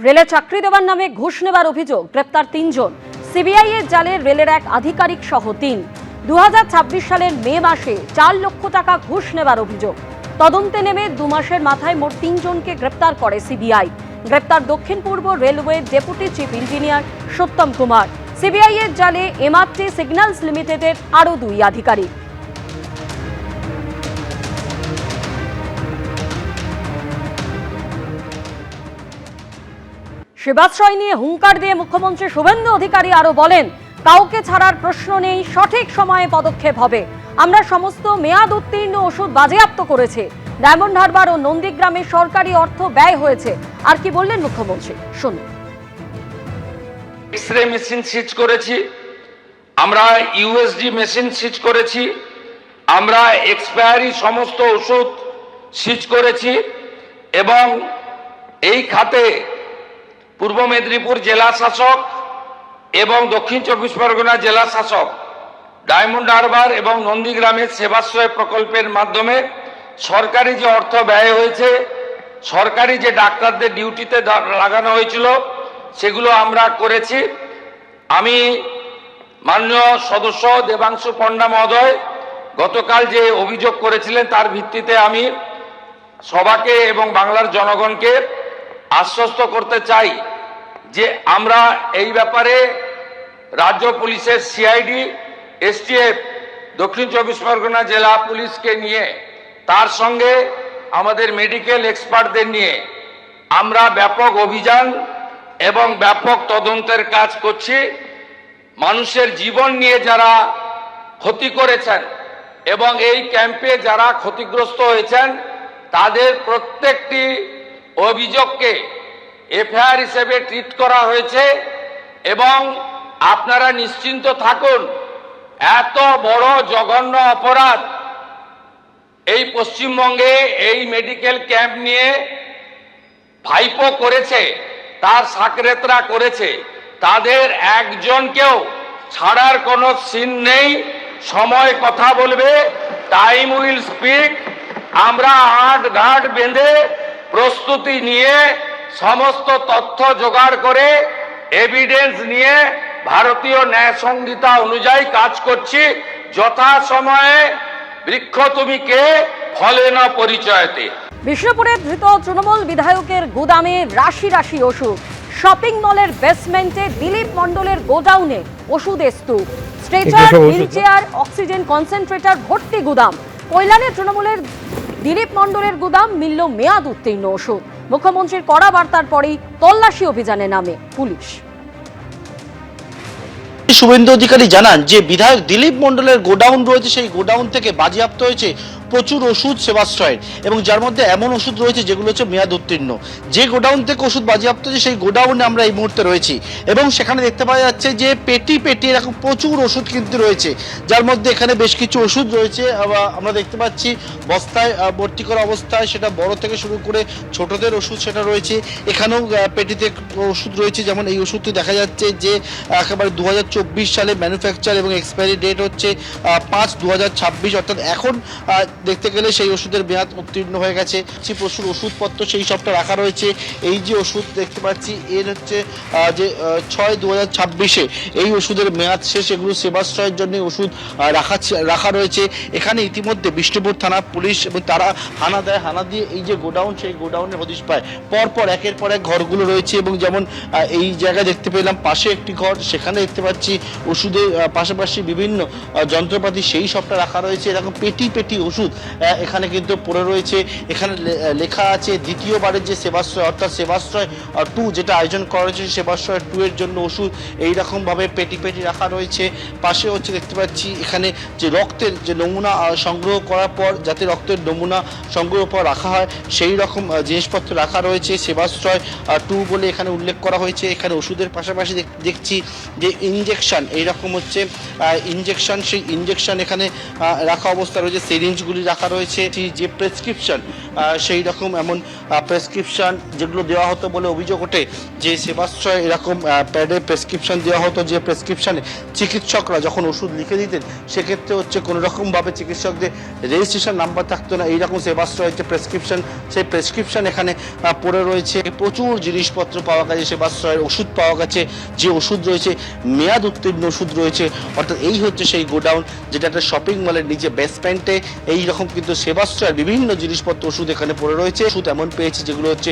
রেলে চাকরি দেওয়ার নামে ঘুষ নেবার অভিযোগ, গ্রেপ্তার 3 জন। সিবিআই এর জালে রেলের এক আধিকারিক সহ 3। 2026 সালের মে মাসে 4 লক্ষ টাকা ঘুষ নেবার অভিযোগ। তদন্তে নেমে 2 মাসের মাথায় মোট 3 জনকে গ্রেপ্তার করে সিবিআই। গ্রেপ্তার দক্ষিণ পূর্ব রেলওয়ে ডেপুটি চিফ ইঞ্জিনিয়ার সত্যম কুমার। সিবিআই এর জালে এমআরটি সিগন্যালস লিমিটেডের আরও 2 আধিকারিক। সেবাশ্রয় নিয়ে হুঙ্কার দিয়ে মুখ্যমন্ত্রী শুভেন্দু অধিকারী আরো বলেন, কাউকে ছাড়ার প্রশ্ন নেই, সঠিক সময়ে পদক্ষেপ হবে। আমরা সমস্ত মেয়াদ উত্তীর্ণ ওষুধ বাজেয়াপ্ত করেছি। ডায়মন্ড হারবার ও নন্দীগ্রামে সরকারি অর্থ ব্যয় হয়েছে। আর কি বললেন মুখ্যমন্ত্রী, শুনুন। এক্সরে মেশিন সিজ করেছি, আমরা ইউএসডি মেশিন সিজ করেছি, আমরা এক্সপায়ারি সমস্ত ওষুধ সিজ করেছি এবং এই খাতে পূর্ব মেদিনীপুর জেলা শাসক এবং দক্ষিণ 24 পরগনা জেলা শাসক ডায়মন্ড হারবার এবং নন্দীগ্রামের সেবাশ্রয় প্রকল্পের মাধ্যমে সরকারি যে অর্থ ব্যয় হয়েছে, সরকারি যে ডাক্তারদের ডিউটিতে লাগানো হয়েছিল, সেগুলো আমরা করেছি। আমি মাননীয় সদস্য দেবাংশু পণ্ডা মহোদয় গতকাল যে অভিযোগ করেছিলেন তার ভিত্তিতে আমি সবাকে এবং বাংলার জনগণকে আশ্বস্ত করতে চাই যে আমরা এই ব্যাপারে রাজ্য পুলিশের সিআইডি, এসটিএফ, দক্ষিণ 24 পরগনা জেলা পুলিশকে নিয়ে, তার সঙ্গে আমাদের মেডিকেল এক্সপার্টদের নিয়ে আমরা ব্যাপক অভিযান এবং ব্যাপক তদন্তের কাজ করছি। মানুষের জীবন নিয়ে যারা ক্ষতি করেছেন এবং এই ক্যাম্পে যারা ক্ষতিগ্রস্ত হয়েছেন তাদের প্রত্যেকটি অভিযোগকে এফআইআর হিসেবে ট্রিট করা হয়েছে এবং আপনারা নিশ্চিন্ত থাকুন, এত বড় জঘন্য অপরাধ এই পশ্চিমবঙ্গে এই মেডিকেল ক্যাম্প নিয়ে ভাইপো করেছে, তার সাকরেতরা করেছে, তাদের একজনকেও ছাড়ার কোনো সিন নেই। সময় কথা বলবে, টাইম উইল স্পিক। আমরা হাট ঘাট বেঁধে প্রস্তুতি নিয়ে সমস্ত তথ্য জোগাড় করে এভিডেন্স নিয়ে ভারতীয় ন্যায় সংহিতা অনুযায়ী কাজ করছি। যথাসময়ে বৃক্ষ তুমি কে, ফলে না পরিচয়তে। বিষ্ণুপুরে ধৃত তৃণমূল বিধায়কের গুদামে রাশি রাশি ওষুধ। শপিং মলের বেসমেন্টে দিলীপ মণ্ডলের গোডাউনে ওষুধের স্তূপ। স্ট্রেচার, হুইলচেয়ার, অক্সিজেন কনসেন্ট্রেটর ভর্তি গুদাম। কল্যাণে তৃণমূলের দিলীপ মণ্ডলের গুদাম, মিলল মেয়াদ উত্তীর্ণ ওষুধ। মুখ্যমন্ত্রীর কড়া বার্তার পরেই তল্লাশি অভিযানে নামে পুলিশ। শুভেন্দু অধিকারী জানান যে বিধায়ক দিলীপ মণ্ডলের গোডাউন রয়েছে, সেই গোডাউন থেকে বাজেয়াপ্ত হয়েছে প্রচুর ওষুধ সেবাশ্রয়ের, এবং যার মধ্যে এমন ওষুধ রয়েছে যেগুলো হচ্ছে মেয়াদ উত্তীর্ণ। যে গোডাউন থেকে ওষুধ বাজেয়াপ্ত হয়েছে সেই গোডাউনে আমরা এই মুহূর্তে রয়েছি এবং সেখানে দেখতে পাওয়া যাচ্ছে যে পেটি পেটি এরকম প্রচুর ওষুধ কিন্তু রয়েছে, যার মধ্যে এখানে বেশ কিছু ওষুধ রয়েছে। আমরা দেখতে পাচ্ছি বস্তায় ভর্তি করা অবস্থায়, সেটা বড় থেকে শুরু করে ছোটদের ওষুধ সেটা রয়েছে। এখানেও পেটিতে ওষুধ রয়েছে, যেমন এই ওষুধটি দেখা যাচ্ছে যে একেবারে 2024 সালে ম্যানুফ্যাকচার এবং এক্সপায়ারি ডেট হচ্ছে 5/2026, অর্থাৎ এখন দেখতে গেলে সেই ওষুধের মেয়াদ উত্তীর্ণ হয়ে গেছে। প্রচুর ওষুধপত্র সেই সবটা রাখা রয়েছে। এই যে ওষুধ দেখতে পাচ্ছি এর হচ্ছে যে 6/2026-এ এই ওষুধের মেয়াদ শেষ। এগুলো সেবাশ্রয়ের জন্য ওষুধ রাখা রয়েছে। এখানে ইতিমধ্যে বিষ্ণুপুর থানা পুলিশ এবং তারা হানা দেয়, হানা দিয়ে এই যে গোডাউন, সেই গোডাউনের হদিশ পায়। পরপর একের পর এক ঘরগুলো রয়েছে এবং যেমন এই জায়গায় দেখতে পেলাম পাশে একটি ঘর, সেখানে দেখতে পাচ্ছি ওষুধের পাশাপাশি বিভিন্ন যন্ত্রপাতি সেই সবটা রাখা রয়েছে। এরকম পেটি পেটি ওষুধ এখানে কিন্তু পড়ে রয়েছে। এখানে লেখা আছে দ্বিতীয়বারের যে সেবাশ্রয়, অর্থাৎ সেবাশ্রয় 2 যেটা আয়োজন করা হয়েছে, সেবাশ্রয় 2 এর জন্য ওষুধ এইরকম ভাবে পেটি পেটি রাখা রয়েছে। পাশে হচ্ছে দেখতে পাচ্ছি এখানে যে রক্তের যে নমুনা সংগ্রহ করার পর, যাতে রক্তের নমুনা সংগ্রহ পর রাখা হয় সেই রকম জিনিসপত্র রাখা রয়েছে। সেবাশ্রয় 2 বলে এখানে উল্লেখ করা হয়েছে। এখানে ওষুধের পাশাপাশি দেখছি যে ইনজেকশন, এইরকম হচ্ছে ইনজেকশন, সেই ইনজেকশন এখানে রাখা অবস্থা রয়েছে। সিরিঞ্জগুলো ওষুধগুলি রাখা রয়েছে, যে প্রেসক্রিপশন সেই রকম এমন প্রেসক্রিপশন যেগুলো দেওয়া হতো বলে অভিযোগ ওঠে যে সেবাশ্রয় এরকম প্যাডে প্রেসক্রিপশন দেওয়া হতো, যে প্রেসক্রিপশনে চিকিৎসকরা যখন ওষুধ লিখে দিতেন সেক্ষেত্রে হচ্ছে কোনো রকমভাবে চিকিৎসকদের রেজিস্ট্রেশন নাম্বার থাকতো না। এইরকম সেবাশ্রয় হচ্ছে প্রেসক্রিপশন, সেই প্রেসক্রিপশন এখানে পড়ে রয়েছে। প্রচুর জিনিসপত্র পাওয়া গেছে, সেবাশ্রয়ের ওষুধ পাওয়া গেছে, যে ওষুধ রয়েছে মেয়াদ উত্তীর্ণ ওষুধ রয়েছে। অর্থাৎ এই হচ্ছে সেই গোডাউন, যেটা একটা শপিং মলের নিচে বেসমেন্টে এইরকম কিন্তু সেবাশ্রয়ের বিভিন্ন জিনিসপত্র ওষুধ এখানে পড়ে রয়েছে। ওষুধ এমন পেয়েছে যেগুলো হচ্ছে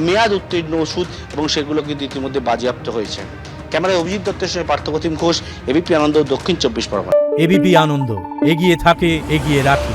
মেয়াদ উত্তীর্ণ ওষুধ এবং সেগুলো কিন্তু ইতিমধ্যে বাজেয়াপ্ত হয়েছে। ক্যামেরায় অভিজিৎ দত্তের সঙ্গে পার্থপ্রতিম ঘোষ, এবিপি আনন্দ, দক্ষিণ 24 পরগনা। এবিপি আনন্দ, এগিয়ে থাকে, এগিয়ে রাখে।